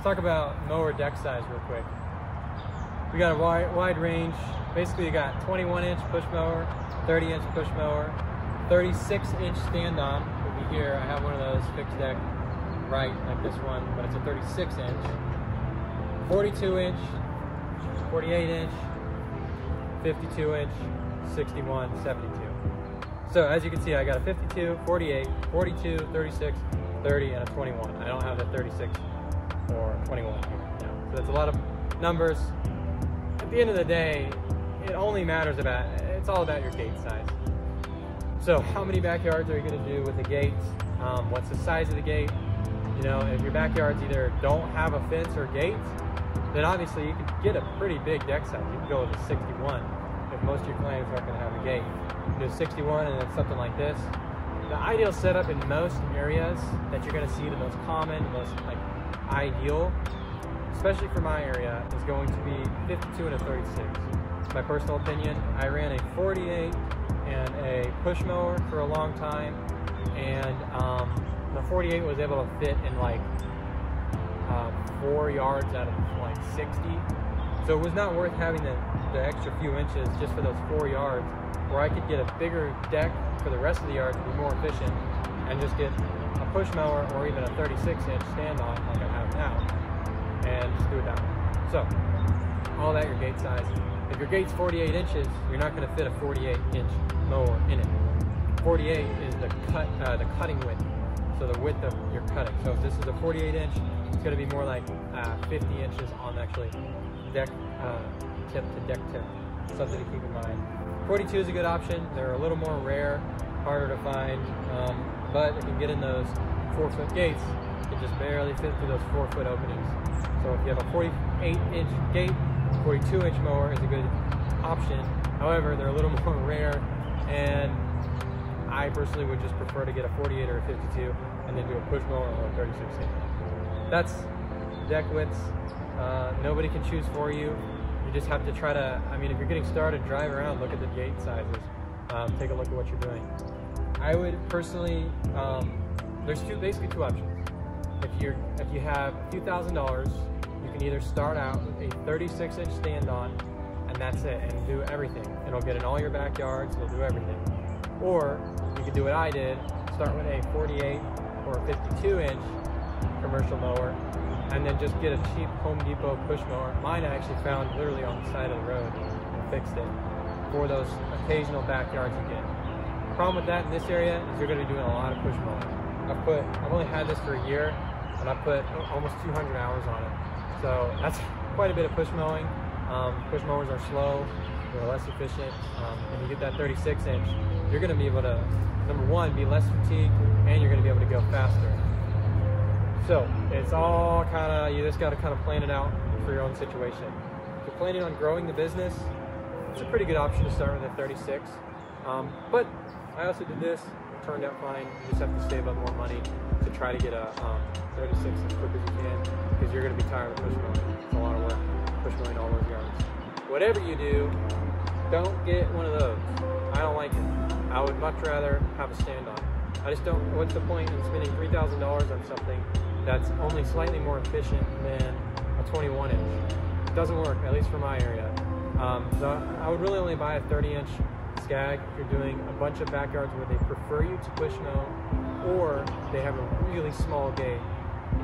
talk about mower deck size real quick. We got a wide range. Basically, you got 21-inch push mower, 30-inch push mower, 36-inch stand-on would be here. I have one of those fixed deck, right, like this one, but it's a 36-inch, 42-inch, 48-inch, 52-inch, 61, 72. So as you can see, I got a 52, 48, 42, 36, 30, and a 21. I don't have the 36 or 21 here. No. So that's a lot of numbers. At the end of the day, it only matters about, it's all about your gate size. So how many backyards are you going to do with the gates? What's the size of the gate? You know, if your backyards either don't have a fence or gates, then obviously you can get a pretty big deck size. You can go with a 61 if most of your clients aren't going to have a gate. You do a 61 and then something like this. The ideal setup in most areas that you're going to see, the most common, most like ideal, especially for my area, is going to be 52 and a 36. My personal opinion, I ran a 48 and a push mower for a long time, and the 48 was able to fit in like 4 yards out of like 60. So it was not worth having the extra few inches just for those 4 yards, where I could get a bigger deck for the rest of the yard to be more efficient and just get a push mower or even a 36-inch stand-on like I have now and just do it that way. So, all that your gate size. If your gate's 48 inches, you're not going to fit a 48-inch mower in it. 48 is the cutting width, so the width of your cutting. So if this is a 48-inch, it's going to be more like 50 inches on actually deck tip to deck tip. Something to keep in mind. 42 is a good option. They're a little more rare, harder to find, but if you get in those 4-foot gates, you can just barely fit through those 4-foot openings. So if you have a 48-inch gate, 42-inch mower is a good option. However, they're a little more rare, and I personally would just prefer to get a 48 or a 52 and then do a push mower or a 36-inch. That's deck widths. Nobody can choose for you. You just have to try to, I mean, if you're getting started, drive around, look at the gate sizes, take a look at what you're doing. I would personally, there's basically two options. If you have a few $1,000s, you can either start out with a 36-inch stand-on, and that's it, and do everything. It'll get in all your backyards, it'll do everything. Or you can do what I did, start with a 48 or a 52-inch commercial mower, and then just get a cheap Home Depot push mower. Mine I actually found literally on the side of the road and fixed it for those occasional backyards you get. The problem with that in this area is you're going to be doing a lot of push mowing. I've only had this for a year, and I put almost 200 hours on it. So that's quite a bit of push mowing. Push mowers are slow, they're less efficient. When you get that 36-inch, you're going to be able to, number one, be less fatigued, and you're going to be able to go faster. So it's all kind of, you just got to kind of plan it out for your own situation. If you're planning on growing the business, it's a pretty good option to start with a 36. But I also did this, it turned out fine. You just have to save up more money to try to get a 36 as quick as you can, because you're going to be tired of push mowing. It's a lot of work, push mowing all those yards. Whatever you do, don't get one of those. I don't like it. I would much rather have a stand-on. I just don't, what's the point in spending $3,000 on something that's only slightly more efficient than a 21-inch? It doesn't work, at least for my area. So I would really only buy a 30-inch Skag if you're doing a bunch of backyards where they prefer you to push mow, or they have a really small gate,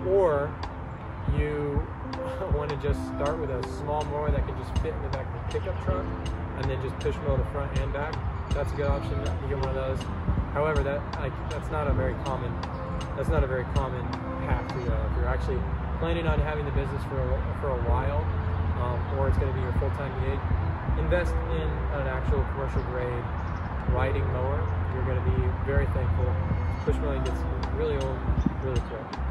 or you want to just start with a small mower that can just fit in the back of a pickup truck and then just push mow the front and back. That's a good option. You get one of those. However, that's not a very common path to go. If you're actually planning on having the business for a while, or it's going to be your full-time gig, invest in an actual commercial grade riding mower. You're going to be very thankful. Push mowing gets really old really quick.